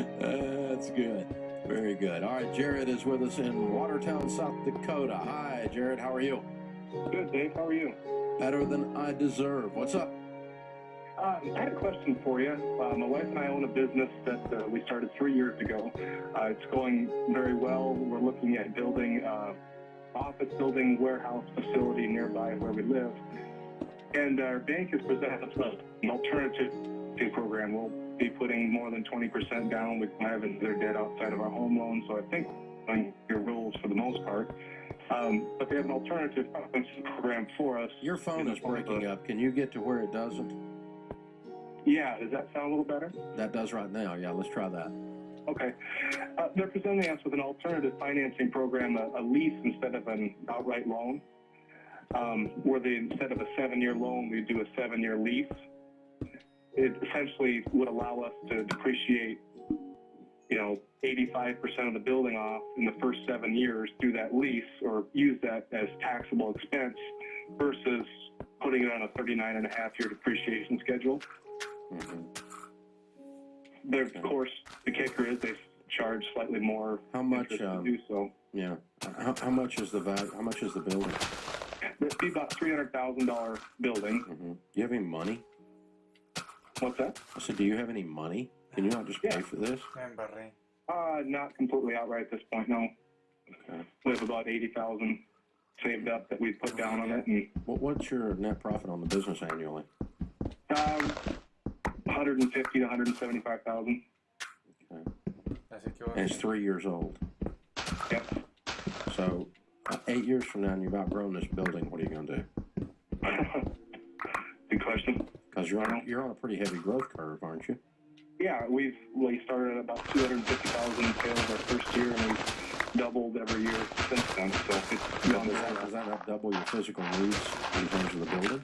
That's good. Very good. All right, Jared is with us in Watertown, South Dakota. Hi, Jared. How are you? Good, Dave. How are you? Better than I deserve. What's up? I had a question for you. My wife and I own a business that we started 3 years ago. It's going very well. We're looking at building office building, warehouse facility nearby where we live. And our bank has presented us an alternative program. We'll be putting more than 20% down. We don't have their debt outside of our home loan, so I think your rules for the most part. But they have an alternative program for us. Your phone is breaking up. Can you get to where it doesn't? Yeah, does that sound a little better? That does right now. Yeah, let's try that. Okay. They're presenting us with an alternative financing program, a lease instead of an outright loan, where instead of a 7-year loan, we do a 7-year lease. It essentially would allow us to depreciate, 85% of the building off in the first 7 years through that lease, or use that as taxable expense versus putting it on a 39.5-year depreciation schedule. Mm-hmm. But of course, the kicker is they charge slightly more. How much to do so? Yeah. How much is the value? How much is the building? It'd be about $300,000 building. Mm-hmm. Do you have any money? What's that? I said, do you have any money? Can you not just pay for this? Not completely outright at this point, no. Okay. We have about $80,000 saved up that we put down on it. And what's your net profit on the business annually? 150 to 175,000. Okay. And it's 3 years old. Yep. So 8 years from now, and you've outgrown this building, what are you going to do? Good question. Because you're on a pretty heavy growth curve, aren't you? Yeah, we started at about 250,000 sales our first year, and we've doubled every year since then. So does that not double your physical needs in terms of the building?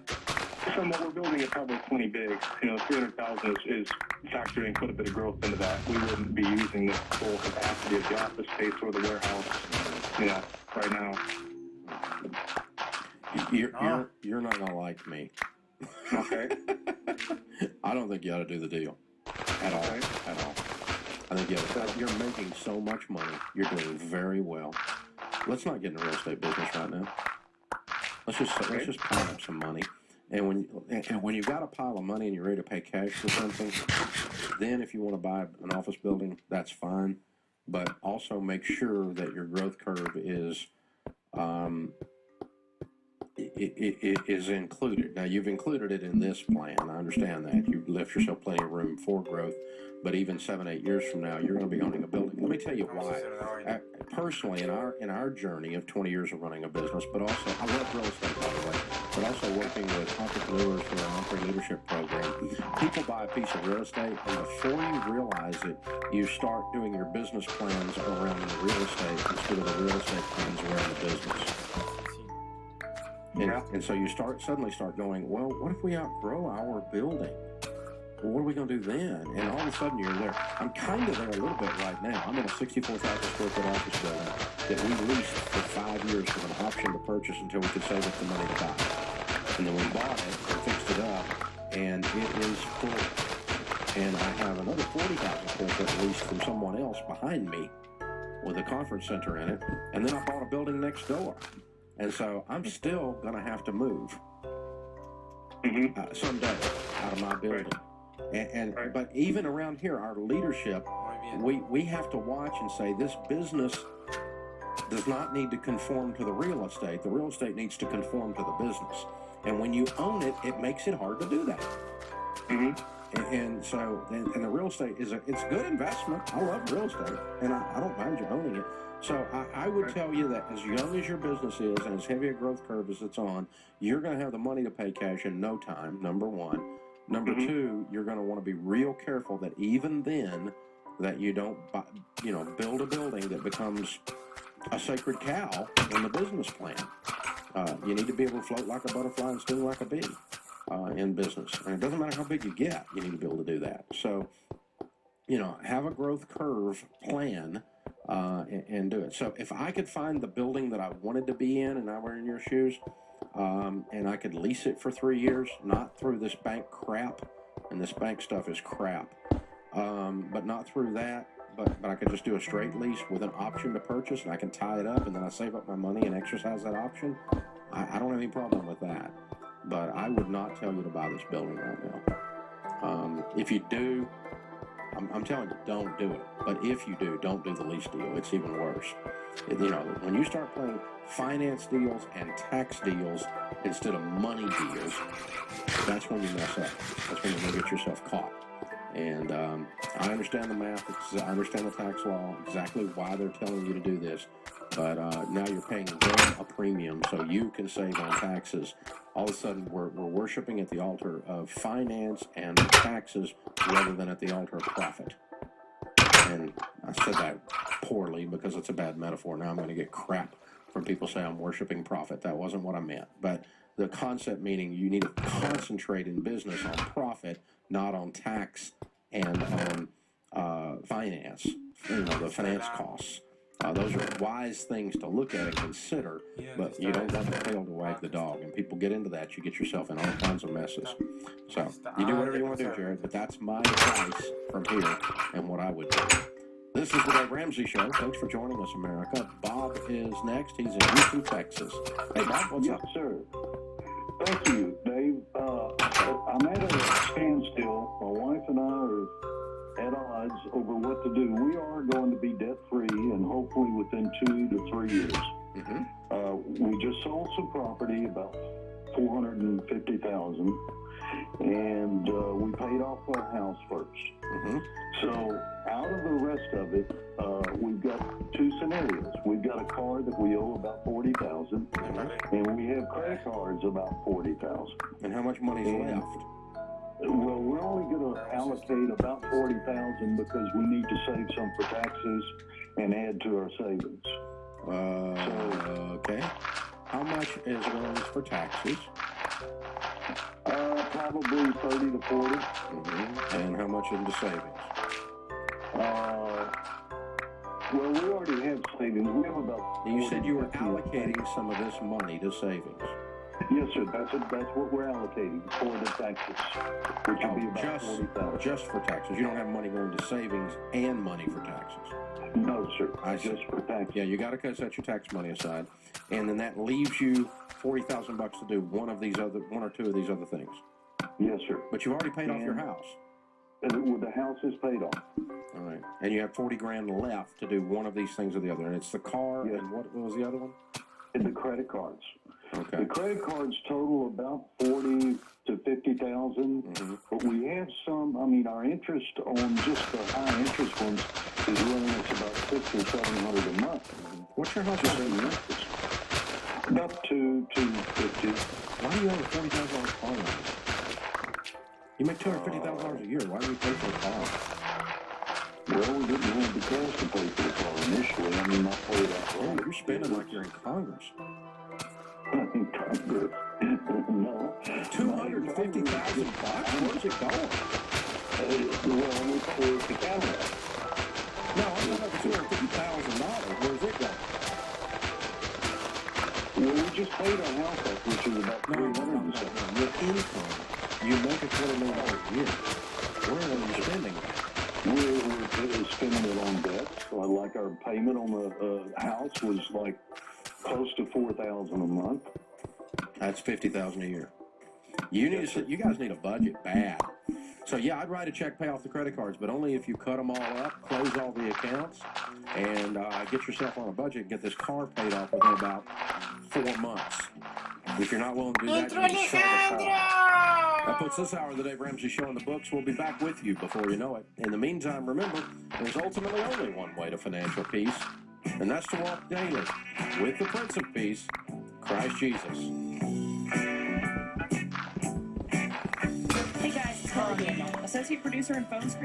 From what we're building, it's probably plenty big. 300,000 is factoring quite a bit of growth into that. We wouldn't be using the full capacity of the office space or the warehouse, right now. You're not gonna like me. Okay. I don't think you ought to do the deal at all. At all. I think you're making so much money. You're doing very well. Let's not get in the real estate business right now. Let's just pile up some money. And when you've got a pile of money and you're ready to pay cash for something, then if you want to buy an office building, that's fine. But also make sure that your growth curve is is included. Now, you've included it in this plan. I understand that. You've left yourself plenty of room for growth. But even 7-8 years from now, you're going to be owning a building. Let me tell you why. Personally, in our journey of 20 years of running a business, but also, I love real estate, by the way, but also working with entrepreneurs through our Entree Leadership Program. People buy a piece of real estate, and before you realize it, you start doing your business plans around the real estate instead of the real estate plans around the business. And so you suddenly start going, well, what if we outgrow our building? Well, what are we going to do then? And all of a sudden you're there. I'm kind of there a little bit right now. I'm in a 64,000 square foot office building that we leased for 5 years with an option to purchase until we could save up the money to buy it. And then we bought it and fixed it up, and it is full. And I have another 40,000 square foot leased from someone else behind me with a conference center in it. And then I bought a building next door. And so I'm still going to have to move someday out of my building. Right. But even around here, our leadership, we have to watch and say this business does not need to conform to the real estate. The real estate needs to conform to the business. And when you own it, it makes it hard to do that. And so the real estate it's a good investment. I love real estate, and I don't mind you owning it. So I would tell you that as young as your business is and as heavy a growth curve as it's on, you're going to have the money to pay cash in no time, number one. Number two, you're going to want to be real careful that even then that you don't, build a building that becomes a sacred cow in the business plan. You need to be able to float like a butterfly and sting like a bee in business. And it doesn't matter how big you get, you need to be able to do that. So, have a growth curve plan and do it. So if I could find the building that I wanted to be in and I were in your shoes, and I could lease it for 3 years, not through this bank crap, and this bank stuff is crap, but not through that. But I could just do a straight lease with an option to purchase, and I can tie it up, and then I save up my money and exercise that option. I don't have any problem with that. But I would not tell you to buy this building right now. If you do, I'm telling you, don't do it. But if you do, don't do the lease deal. It's even worse. When you start playing finance deals and tax deals instead of money deals, that's when you mess up. That's when you get yourself caught. And I understand the math. I understand the tax law, exactly why they're telling you to do this. But now you're paying them a premium so you can save on taxes. All of a sudden, we're worshiping at the altar of finance and taxes rather than at the altar of profit. And I said that poorly because it's a bad metaphor. Now I'm going to get crap from people saying I'm worshiping profit. That wasn't what I meant. But the concept meaning you need to concentrate in business on profit, not on tax and on finance, the finance costs. Those are wise things to look at and consider, but you don't let the tail to wag the dog. And people get into that, you get yourself in all kinds of messes. So you do whatever you want to do, Jared, but that's my advice from here and what I would do. This is the Dave Ramsey Show. Thanks for joining us, America. Bob is next. He's in Houston, Texas. Hey, Bob, what's up? Yes, sir. Thank you, Dave. I'm at a standstill. My wife and I are at odds over what to do. We are going to be debt-free and hopefully within 2 to 3 years. Mm-hmm. We just sold some property, about $450,000, and we paid off our house first. Mm-hmm. So out of the rest of it, we've got two scenarios. We've got a car that we owe about $40,000, mm-hmm. and we have credit cards about $40,000. And how much money is left? Well, we're only going to allocate about $40,000 because we need to save some for taxes and add to our savings. Okay. How much is going for taxes? Probably 30 to 40. Mm-hmm. And how much into savings? Well, we already have savings. We have about. You said you were allocating some of this money to savings. Yes, sir. That's what we're allocating for the taxes, which would be about $40,000. Just for taxes. You don't have money going to savings and money for taxes. No, sir. Just for taxes. Yeah, you got to set your tax money aside, and then that leaves you $40,000 to do one or two of these other things. Yes, sir. But you've already paid off your house. The house is paid off. All right, and you have $40,000 left to do one of these things or the other, and it's the car. Yes. And what was the other one? And the credit cards. Okay. The credit cards total about $40,000 to $50,000, mm-hmm. but we have some. I mean, our interest on just the high interest ones is running us about $600 or $700 a month. Mm-hmm. What's your house interest? About $250. Why do you own a $40,000 car loan? You make $250,000 a year. Why do you pay for a car? Well, we didn't have the cash to pay for the car initially. I mean, I paid out. Oh, you're spending like you're in Congress. In Congress? No. $250,000? Where's it going? Well, we're to Canada. No, I'm not over $250,000. Where's it going? Well, we just paid our house off, which is about $300,000. Your income. You make a $20 million a year. Where are you spending that? We're spending it on debt. So like our payment on the house was like close to $4,000 a month. That's $50,000 a year. You guys need a budget bad. So yeah, I'd write a check, pay off the credit cards, but only if you cut them all up, close all the accounts, and get yourself on a budget. Get this car paid off within about 4 months. If you're not willing to do that, you need to sell the car. That puts this hour of the Dave Ramsey Show in the books. We'll be back with you before you know it. In the meantime, remember, there's ultimately only one way to financial peace, and that's to walk daily with the Prince of Peace, Christ Jesus. Hey guys, it's Molly Daniel, associate producer and phone screen.